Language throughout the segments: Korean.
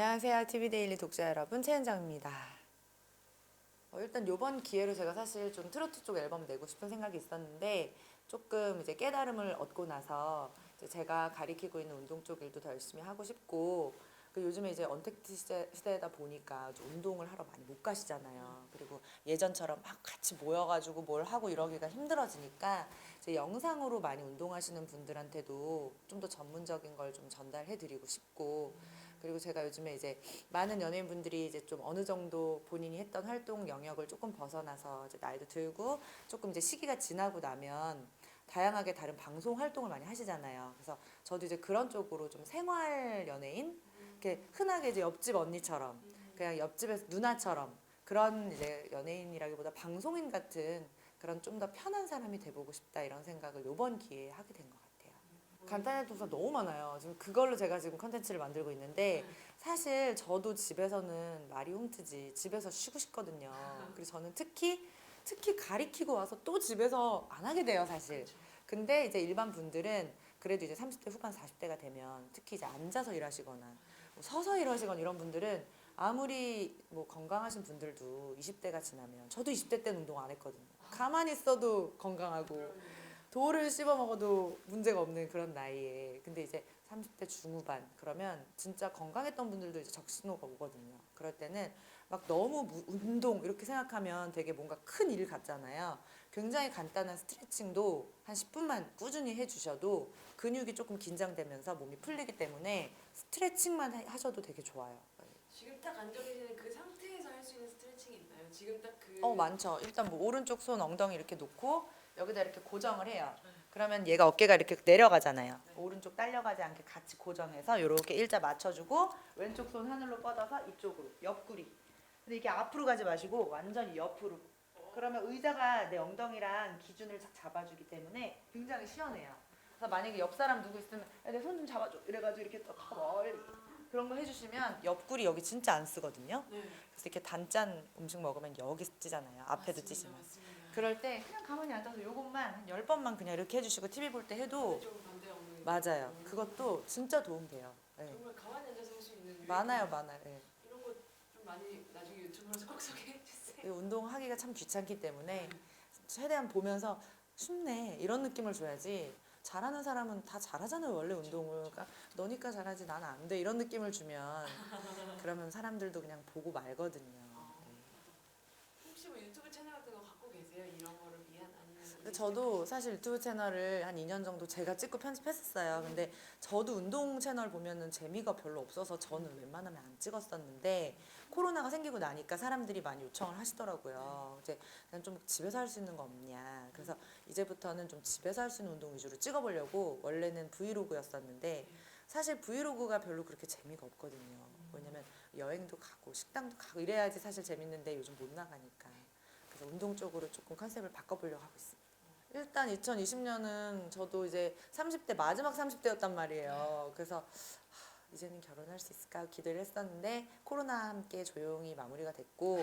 안녕하세요. TV데일리 독자 여러분, 최은정입니다. 일단 이번 기회로 제가 사실 좀 트로트 쪽 앨범 내고 싶은 생각이 있었는데 조금 이제 깨달음을 얻고 나서 이제 제가 가리키고 있는 운동 쪽 일도 더 열심히 하고 싶고, 요즘에 이제 언택트 시대다 보니까 좀 운동을 하러 많이 못 가시잖아요. 그리고 예전처럼 막 같이 모여가지고 뭘 하고 이러기가 힘들어지니까 이제 영상으로 많이 운동하시는 분들한테도 좀 더 전문적인 걸 좀 전달해드리고 싶고, 그리고 제가 요즘에 이제 많은 연예인분들이 이제 좀 어느 정도 본인이 했던 활동 영역을 조금 벗어나서 이제 나이도 들고 조금 이제 시기가 지나고 나면 다양하게 다른 방송 활동을 많이 하시잖아요. 그래서 저도 이제 그런 쪽으로 좀 생활 연예인, 이렇게 흔하게 이제 옆집 언니처럼 그냥 옆집에서 누나처럼 그런 이제 연예인이라기보다 방송인 같은 그런 좀 더 편한 사람이 돼보고 싶다, 이런 생각을 이번 기회에 하게 된 것 같아요. 간단한 동사 너무 많아요. 지금 그걸로 제가 지금 컨텐츠를 만들고 있는데, 사실 저도 집에서는 말이 홈트지 집에서 쉬고 싶거든요. 그리고 저는 특히 가리키고 와서 또 집에서 안 하게 돼요, 사실. 근데 이제 일반 분들은 그래도 이제 30대 후반 40대가 되면 특히 이제 앉아서 일하시거나 뭐 서서 일하시거나 이런 분들은 아무리 뭐 건강하신 분들도 20대가 지나면, 저도 20대 때는 운동 안 했거든요. 가만히 있어도 건강하고 돌을 씹어 먹어도 문제가 없는 그런 나이에, 근데 이제 30대 중후반 그러면 진짜 건강했던 분들도 이제 적신호가 오거든요. 그럴 때는 막 너무 운동 이렇게 생각하면 되게 뭔가 큰 일 같잖아요. 굉장히 간단한 스트레칭도 한 10분만 꾸준히 해주셔도 근육이 조금 긴장되면서 몸이 풀리기 때문에 스트레칭만 하셔도 되게 좋아요. 지금 딱 앉아 계시는 그 상태에서 할 수 있는 스트레칭이 있나요? 지금 딱 그. 많죠. 일단 뭐 오른쪽 손 엉덩이 이렇게 놓고 여기다 이렇게 고정을 해요. 그러면 얘가 어깨가 이렇게 내려가잖아요. 네. 오른쪽 딸려가지 않게 같이 고정해서 이렇게 일자 맞춰주고, 왼쪽 손 하늘로 뻗어서 이쪽으로 옆구리. 근데 이게 앞으로 가지 마시고 완전히 옆으로. 그러면 의자가 내 엉덩이랑 기준을 잡아주기 때문에 굉장히 시원해요. 그래서 만약에 옆 사람 누구 있으면 내 손 좀 잡아줘 이래가지고 이렇게 또 멀리 그런 거 해주시면 옆구리 여기 진짜 안 쓰거든요. 네. 그래서 이렇게 단짠 음식 먹으면 여기 찌잖아요. 앞에도 찌지만. 맞습니다. 그럴 때 그냥 가만히 앉아서 요것만 한 10번만 그냥 이렇게 해주시고 TV 볼 때 해도 좀 반대 엉덩이. 맞아요. 그것도 진짜 도움돼요. 네. 정말 가만히 앉아서 할 수 있는 많아요, 많아요. 네. 이런 거 좀 많이 나중에 유튜브에서 꼭 소개해 주세요. 운동하기가 참 귀찮기 때문에 최대한 보면서 쉽네 이런 느낌을 줘야지, 잘하는 사람은 다 잘하잖아요 원래 운동을. 그러니까 너니까 잘하지 나는 안 돼 이런 느낌을 주면 그러면 사람들도 그냥 보고 말거든요. 네. 혹시 뭐 유튜브 채널 같은 거 갖고 계세요? 이런 거를 위한 아니면 근데 저도 사실 유튜브 채널을 한 2년 정도 제가 찍고 편집했었어요. 근데 저도 운동 채널 보면은 재미가 별로 없어서 저는 웬만하면 안 찍었었는데, 코로나가 생기고 나니까 사람들이 많이 요청을 하시더라고요. 이제 그냥 좀 집에서 할 수 있는 거 없냐. 그래서 이제부터는 좀 집에서 할 수 있는 운동 위주로 찍어보려고, 원래는 브이로그였었는데 사실 브이로그가 별로 그렇게 재미가 없거든요. 왜냐면 여행도 가고 식당도 가고 이래야지 사실 재밌는데 요즘 못 나가니까. 그래서 운동 쪽으로 조금 컨셉을 바꿔보려고 하고 있습니다. 일단 2020년은 저도 이제 30대 마지막 30대였단 말이에요. 그래서 이제는 결혼할 수 있을까 기대를 했었는데 코로나 함께 조용히 마무리가 됐고,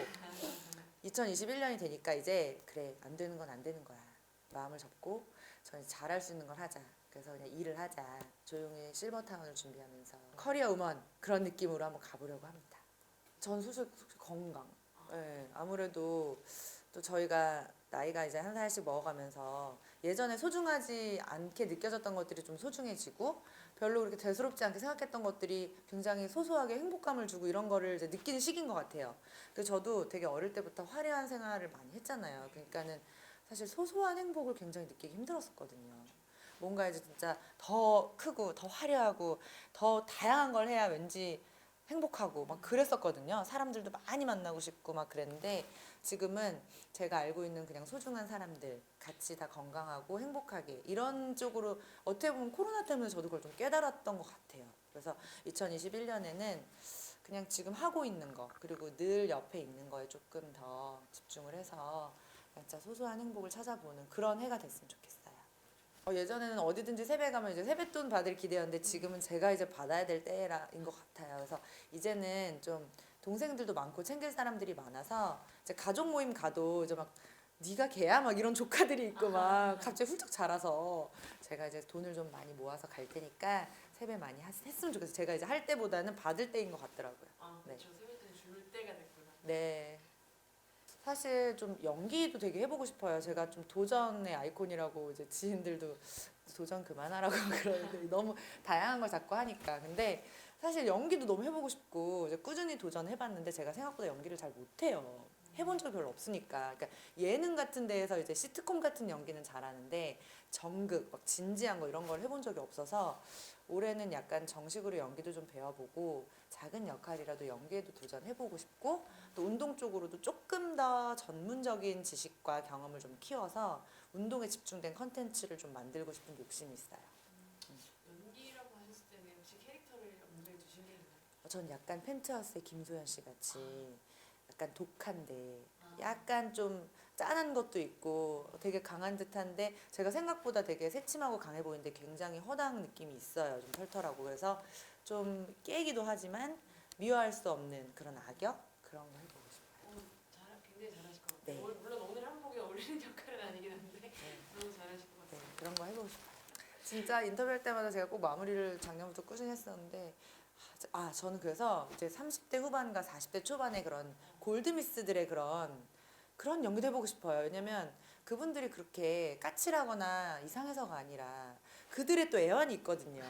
2021년이 되니까 이제 그래 안 되는 건 안 되는 거야 마음을 접고 저는 잘할 수 있는 걸 하자. 그래서 그냥 일을 하자. 조용히 실버타운을 준비하면서 커리어 우먼 그런 느낌으로 한번 가보려고 합니다. 전 소식 건강. 네, 아무래도 또 저희가 나이가 이제 한 살씩 먹어가면서 예전에 소중하지 않게 느껴졌던 것들이 좀 소중해지고, 별로 그렇게 대수롭지 않게 생각했던 것들이 굉장히 소소하게 행복감을 주고 이런 거를 이제 느끼는 시기인 것 같아요. 그래서 저도 되게 어릴 때부터 화려한 생활을 많이 했잖아요. 그러니까는 사실 소소한 행복을 굉장히 느끼기 힘들었었거든요. 뭔가 이제 진짜 더 크고 더 화려하고 더 다양한 걸 해야 왠지 행복하고 막 그랬었거든요. 사람들도 많이 만나고 싶고 막 그랬는데, 지금은 제가 알고 있는 그냥 소중한 사람들 같이 다 건강하고 행복하게 이런 쪽으로, 어떻게 보면 코로나 때문에 저도 그걸 좀 깨달았던 것 같아요. 그래서 2021년에는 그냥 지금 하고 있는 거 그리고 늘 옆에 있는 거에 조금 더 집중을 해서 진짜 소소한 행복을 찾아보는 그런 해가 됐으면 좋겠어요. 예전에는 어디든지 세배 가면 이제 세뱃돈 받을 기대였는데 지금은 제가 이제 받아야 될 때인 것 같아요. 그래서 이제는 좀 동생들도 많고 챙길 사람들이 많아서 이제 가족 모임 가도 이제 막 네가 걔야 막 이런 조카들이 있고 막 갑자기 훌쩍 자라서 제가 이제 돈을 좀 많이 모아서 갈 테니까 세배 많이 했으면 좋겠어요. 제가 이제 할 때보다는 받을 때인 것 같더라고요. 아 네. 그렇죠. 세뱃돈 줄 때가 됐구나. 네. 사실 좀 연기도 되게 해보고 싶어요. 제가 좀 도전의 아이콘이라고 이제 지인들도 도전 그만하라고 그러는데 너무 다양한 걸 자꾸 하니까. 근데 사실 연기도 너무 해보고 싶고 이제 꾸준히 도전해봤는데 제가 생각보다 연기를 잘 못해요. 해본 적이 별로 없으니까. 그러니까 예능 같은 데에서 이제 시트콤 같은 연기는 잘하는데 정극, 막 진지한 거 이런 걸 해본 적이 없어서 올해는 약간 정식으로 연기도 좀 배워보고 작은 역할이라도 연기에도 도전해보고 싶고 또 운동 쪽으로도 조금 더 전문적인 지식과 경험을 좀 키워서 운동에 집중된 컨텐츠를 좀 만들고 싶은 욕심이 있어요. 연기라고 하셨을 때는 혹시 캐릭터를 염두에 두신 게 있나요? 전 약간 펜트하우스의 김소연 씨 같이 약간 독한데 아. 약간 좀 짠한 것도 있고 되게 강한 듯한데 제가 생각보다 되게 새침하고 강해 보이는데 굉장히 허당 느낌이 있어요. 좀 털털하고 그래서 좀 깨기도 하지만 미워할 수 없는 그런 악역 그런 거 해보고 싶어요. 굉장히 잘하실 것 같아요. 네. 물론 오늘 한복에 어울리는 역할은 아니긴 한데 네. 너무 잘하실 것 네, 같아요. 그런 거 해보고 싶어요. 진짜 인터뷰할 때마다 제가 꼭 마무리를 작년부터 꾸준히 했었는데 저는 그래서 이제 30대 후반과 40대 초반의 그런 골드미스들의 그런 연기도 해보고 싶어요. 왜냐면 그분들이 그렇게 까칠하거나 이상해서가 아니라 그들의 또 애환이 있거든요.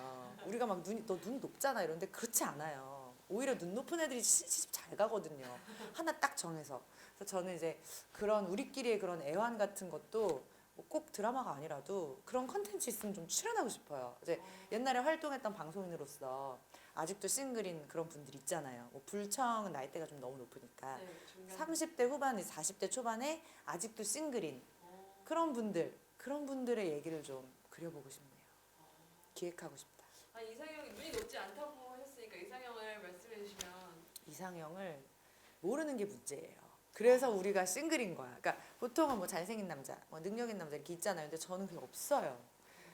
우리가 막 너 눈 높잖아 이런데 그렇지 않아요. 오히려 눈 높은 애들이 시집 잘 가거든요. 하나 딱 정해서. 그래서 저는 이제 그런 우리끼리의 그런 애환 같은 것도 뭐꼭 드라마가 아니라도 그런 컨텐츠 있으면 좀 출연하고 싶어요. 이제 옛날에 활동했던 방송인으로서 아직도 싱글인 그런 분들 있잖아요. 뭐 불청은 나이대가 좀 너무 높으니까 네, 중간. 30대 후반, 40대 초반에 아직도 싱글인 그런 분들의 얘기를 좀 그려보고 싶네요. 기획하고 싶다. 이상형이 눈이 높지 않다고 하셨으니까 이상형을 말씀해 주시면. 이상형을 모르는 게 문제예요. 그래서 우리가 싱글인 거야. 그러니까 보통은 뭐 잘생긴 남자, 뭐 능력 있는 남자 이렇게 있잖아요. 근데 저는 그게 없어요.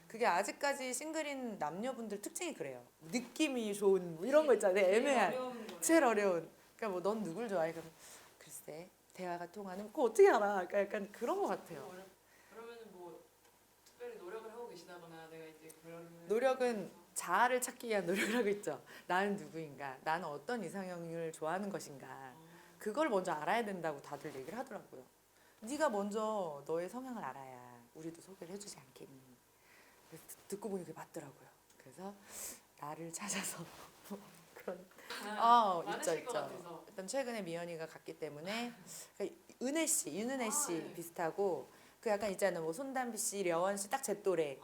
그게 아직까지 싱글인 남녀분들 특징이 그래요. 느낌이 좋은 뭐 이런 거 있잖아요. 애매한. 어려운 거예요. 제일 어려운. 그러니까 뭐 넌 누굴 좋아해? 그럼 글쎄 대화가 통하는 그거 어떻게 알아? 그러니까 약간 그런 거 같아요. 그러면은 뭐 특별히 노력을 하고 계시다거나 내가 이제 그런 노력은 자아를 찾기 위한 노력을 하고 있죠. 나는 누구인가? 나는 어떤 이상형을 좋아하는 것인가? 그걸 먼저 알아야 된다고 다들 얘기를 하더라고요. 네가 먼저 너의 성향을 알아야 우리도 소개를 해주지 않겠니? 그래서 듣고 보니 그게 맞더라고요. 그래서 나를 찾아서 그런 있죠 많으실 것 있죠. 같아서. 일단 최근에 미연이가 갔기 때문에 그러니까 은혜 씨, 윤은혜 씨 네. 비슷하고 그 약간 있잖아요. 뭐 손담비 씨, 려원 씨 딱 제 또래.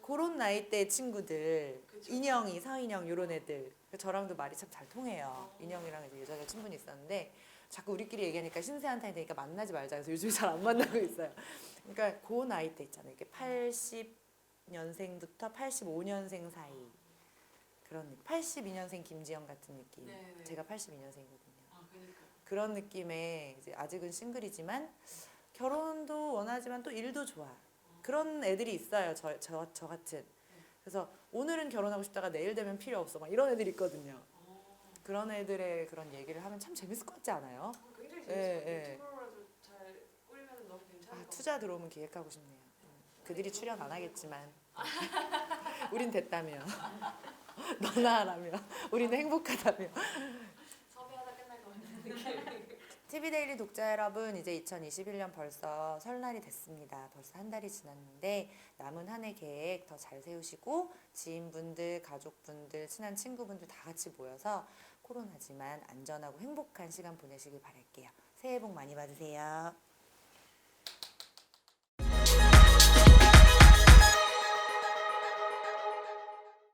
그런 나이대 친구들 그쵸. 인영이, 서인영 이런 애들 저랑도 말이 참 잘 통해요. 인영이랑 이제 예전에 친분이 있었는데 자꾸 우리끼리 얘기하니까 신세한탄이 되니까 만나지 말자 해서 요즘에 잘 안 만나고 있어요. 그러니까 그 나이대 있잖아요. 이렇게 80년생부터 85년생 사이 그런 82년생 김지영 같은 느낌. 네네. 제가 82년생이거든요. 그러니까. 그런 느낌의 이제 아직은 싱글이지만 결혼도 원하지만 또 일도 좋아. 그런 애들이 있어요. 저 같은. 그래서 오늘은 결혼하고 싶다가 내일 되면 필요 없어. 막 이런 애들이 있거든요. 그런 애들의 그런 얘기를 하면 참 재밌을 것 같지 않아요? 굉장히 예, 재밌을 것 같아요. 예. 유튜브로라도 잘 꾸리면 너무 괜찮을 것 투자 들어오면 기획하고 싶네요. 그들이 출연 안 하겠지만 우린 됐다며. 너나 하라며. 우리는 행복하다며. 섭외하다 끝날 것 같은 느낌. TV데일리 독자 여러분, 이제 2021년 벌써 설날이 됐습니다. 벌써 한 달이 지났는데 남은 한 해 계획 더 잘 세우시고 지인분들, 가족분들, 친한 친구분들 다 같이 모여서 코로나지만 안전하고 행복한 시간 보내시길 바랄게요. 새해 복 많이 받으세요.